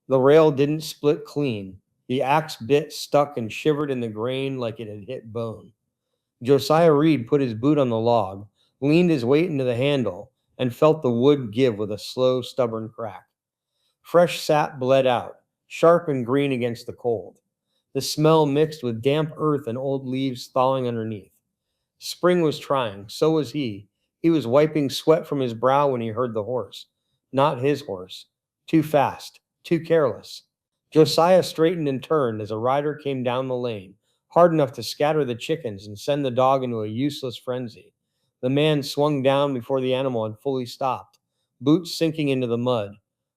The rail didn't split clean. The axe bit stuck and shivered in the grain like it had hit bone. Josiah Reed put his boot on the log, leaned his weight into the handle, and felt the wood give with a slow, stubborn crack. Fresh sap bled out, sharp and green against the cold. The smell mixed with damp earth and old leaves thawing underneath. Spring was trying, so was he. He was wiping sweat from his brow when he heard the horse. Not his horse. Too fast, too careless. Josiah straightened and turned as a rider came down the lane, hard enough to scatter the chickens and send the dog into a useless frenzy. The man swung down before the animal had fully stopped, boots sinking into the mud.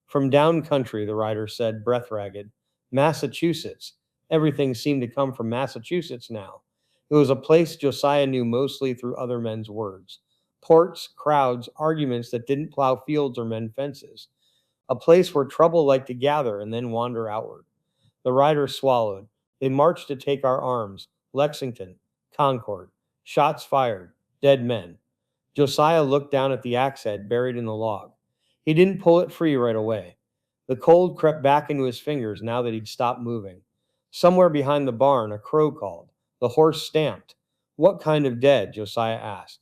From down country, the rider said, breath ragged. Massachusetts. Everything seemed to come from Massachusetts now. It was a place Josiah knew mostly through other men's words. Ports, crowds, arguments that didn't plow fields or mend fences. A place where trouble liked to gather and then wander outward. The rider swallowed. They marched to take our arms. Lexington, Concord. Shots fired. Dead men. Josiah looked down at the axe head buried in the log. He didn't pull it free right away. The cold crept back into his fingers now that he'd stopped moving. Somewhere behind the barn, a crow called. The horse stamped. What kind of dead? Josiah asked.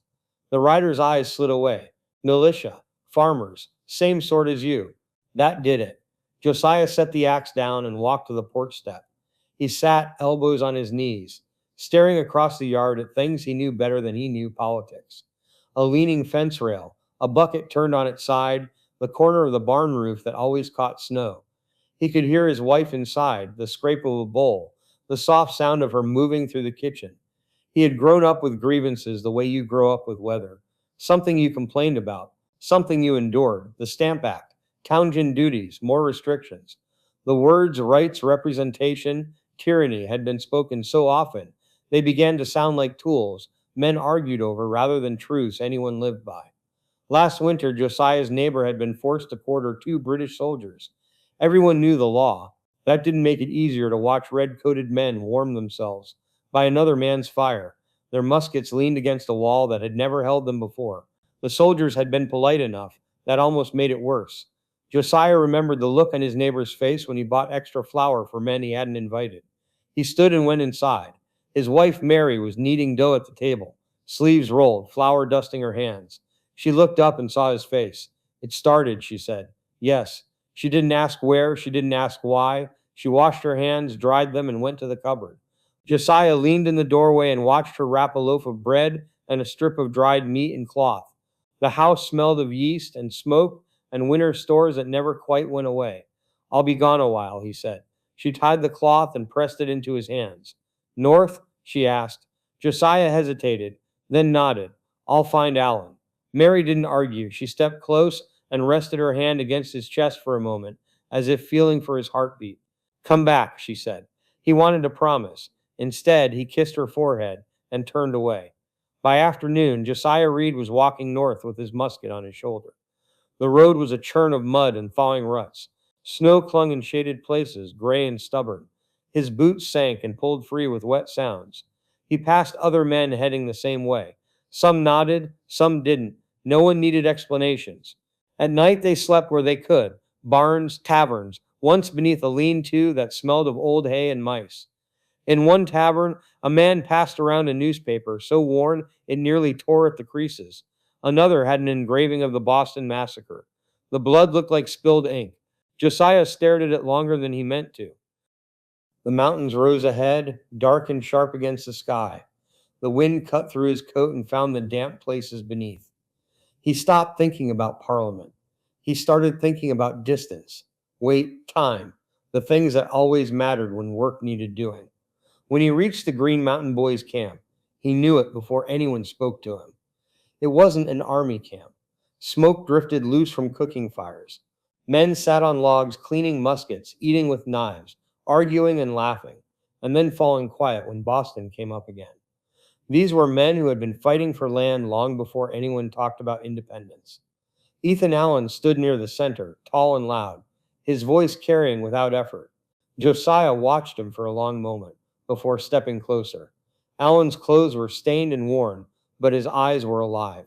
The rider's eyes slid away. Militia. Farmers. Same sort as you. That did it. Josiah set the axe down and walked to the porch step. He sat, elbows on his knees, staring across the yard at things he knew better than he knew politics. A leaning fence rail, a bucket turned on its side, the corner of the barn roof that always caught snow. He could hear his wife inside, the scrape of a bowl, the soft sound of her moving through the kitchen. He had grown up with grievances the way you grow up with weather. Something you complained about, something you endured, the Stamp Act, Townsend duties, more restrictions. The words rights, representation, tyranny had been spoken so often, they began to sound like tools men argued over rather than truths anyone lived by. Last winter, Josiah's neighbor had been forced to quarter 2 British soldiers. Everyone knew the law. That didn't make it easier to watch red-coated men warm themselves by another man's fire. Their muskets leaned against a wall that had never held them before. The soldiers had been polite enough. That almost made it worse. Josiah remembered the look on his neighbor's face when he bought extra flour for men he hadn't invited. He stood and went inside. His wife, Mary, was kneading dough at the table, sleeves rolled, flour dusting her hands. She looked up and saw his face. It started, she said. Yes. She didn't ask where, she didn't ask why. She washed her hands, dried them, and went to the cupboard. Josiah leaned in the doorway and watched her wrap a loaf of bread and a strip of dried meat in cloth. The house smelled of yeast and smoke and winter stores that never quite went away. I'll be gone a while, he said. She tied the cloth and pressed it into his hands. North? She asked. Josiah hesitated, then nodded. I'll find Alan. Mary didn't argue. She stepped close and rested her hand against his chest for a moment, as if feeling for his heartbeat. Come back, she said. He wanted to promise. Instead, he kissed her forehead and turned away. By afternoon, Josiah Reed was walking north with his musket on his shoulder. The road was a churn of mud and thawing ruts. Snow clung in shaded places, gray and stubborn. His boots sank and pulled free with wet sounds. He passed other men heading the same way. Some nodded, some didn't. No one needed explanations. At night they slept where they could, barns, taverns, once beneath a lean-to that smelled of old hay and mice. In one tavern, a man passed around a newspaper so worn it nearly tore at the creases. Another had an engraving of the Boston Massacre. The blood looked like spilled ink. Josiah stared at it longer than he meant to. The mountains rose ahead, dark and sharp against the sky. The wind cut through his coat and found the damp places beneath. He stopped thinking about Parliament. He started thinking about distance, weight, time, the things that always mattered when work needed doing. When he reached the Green Mountain Boys' camp, he knew it before anyone spoke to him. It wasn't an army camp. Smoke drifted loose from cooking fires. Men sat on logs cleaning muskets, eating with knives, arguing and laughing, and then falling quiet when Boston came up again. These were men who had been fighting for land long before anyone talked about independence. Ethan Allen stood near the center, tall and loud, his voice carrying without effort. Josiah watched him for a long moment before stepping closer. Allen's clothes were stained and worn, but his eyes were alive.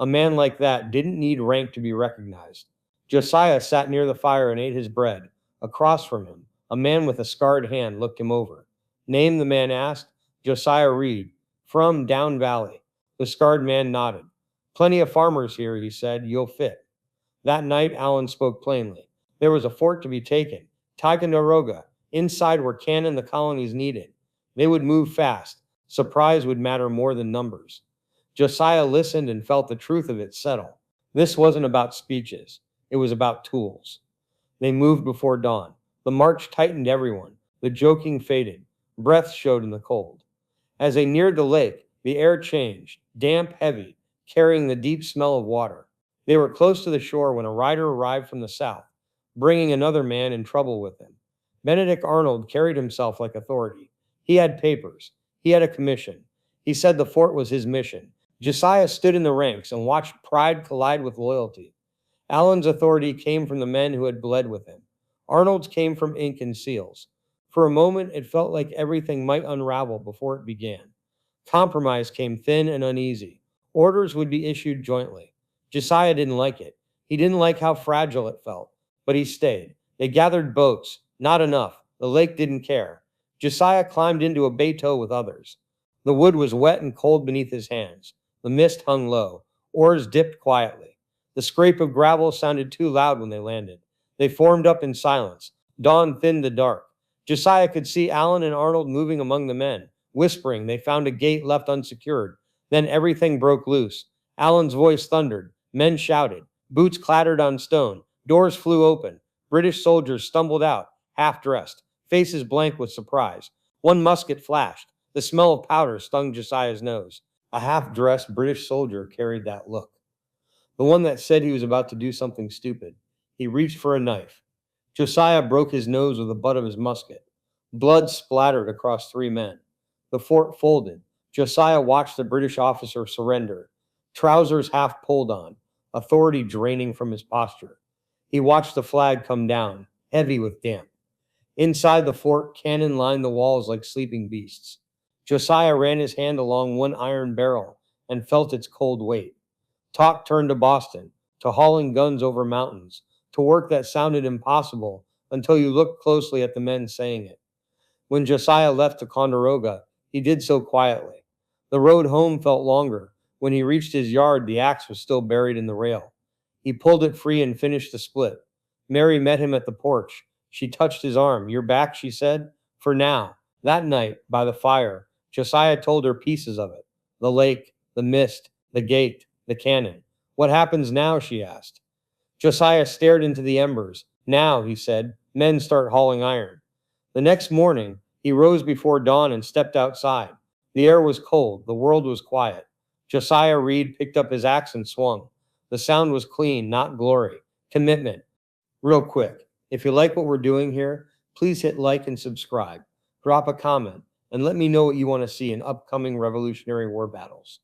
A man like that didn't need rank to be recognized. Josiah sat near the fire and ate his bread, Across from him, a man with a scarred hand looked him over. Name, the man asked. Josiah Reed, from Down Valley. The scarred man nodded. Plenty of farmers here, he said. You'll fit. That night, Allen spoke plainly. There was a fort to be taken, Ticonderoga. Inside were cannon the colonies needed. They would move fast. Surprise would matter more than numbers. Josiah listened and felt the truth of it settle. This wasn't about speeches. It was about tools. They moved before dawn. The march tightened everyone. The joking faded. Breath showed in the cold. As they neared the lake, the air changed, damp, heavy, carrying the deep smell of water. They were close to the shore when a rider arrived from the south, bringing another man in trouble with him. Benedict Arnold carried himself like authority. He had papers. He had a commission. He said the fort was his mission. Josiah stood in the ranks and watched pride collide with loyalty. Allen's authority came from the men who had bled with him. Arnold's came from ink and seals. For a moment, it felt like everything might unravel before it began. Compromise came thin and uneasy. Orders would be issued jointly. Josiah didn't like it. He didn't like how fragile it felt, but he stayed. They gathered boats. Not enough. The lake didn't care. Josiah climbed into a bateau with others. The wood was wet and cold beneath his hands. The mist hung low. Oars dipped quietly. The scrape of gravel sounded too loud when they landed. They formed up in silence. Dawn thinned the dark. Josiah could see Allen and Arnold moving among the men, whispering. They found a gate left unsecured. Then everything broke loose. Allen's voice thundered. Men shouted. Boots clattered on stone. Doors flew open. British soldiers stumbled out, half-dressed, faces blank with surprise. One musket flashed. The smell of powder stung Josiah's nose. A half-dressed British soldier carried that look. The one that said he was about to do something stupid. He reached for a knife. Josiah broke his nose with the butt of his musket. Blood splattered across three men. The fort folded. Josiah watched the British officer surrender, trousers half pulled on, authority draining from his posture. He watched the flag come down, heavy with damp. Inside the fort, cannon lined the walls like sleeping beasts. Josiah ran his hand along one iron barrel and felt its cold weight. Talk turned to Boston, to hauling guns over mountains, to work that sounded impossible until you looked closely at the men saying it. When Josiah left Ticonderoga, he did so quietly. The road home felt longer. When he reached his yard, the axe was still buried in the rail. He pulled it free and finished the split. Mary met him at the porch. She touched his arm. You're back, she said. For now. That night, by the fire, Josiah told her pieces of it. The lake, the mist, the gate, the cannon. What happens now, she asked. Josiah stared into the embers. Now, he said, men start hauling iron. The next morning, he rose before dawn and stepped outside. The air was cold. The world was quiet. Josiah Reed picked up his axe and swung. The sound was clean, not glory. Commitment. Real quick, if you like what we're doing here, please hit like and subscribe. Drop a comment, and let me know what you want to see in upcoming Revolutionary War battles.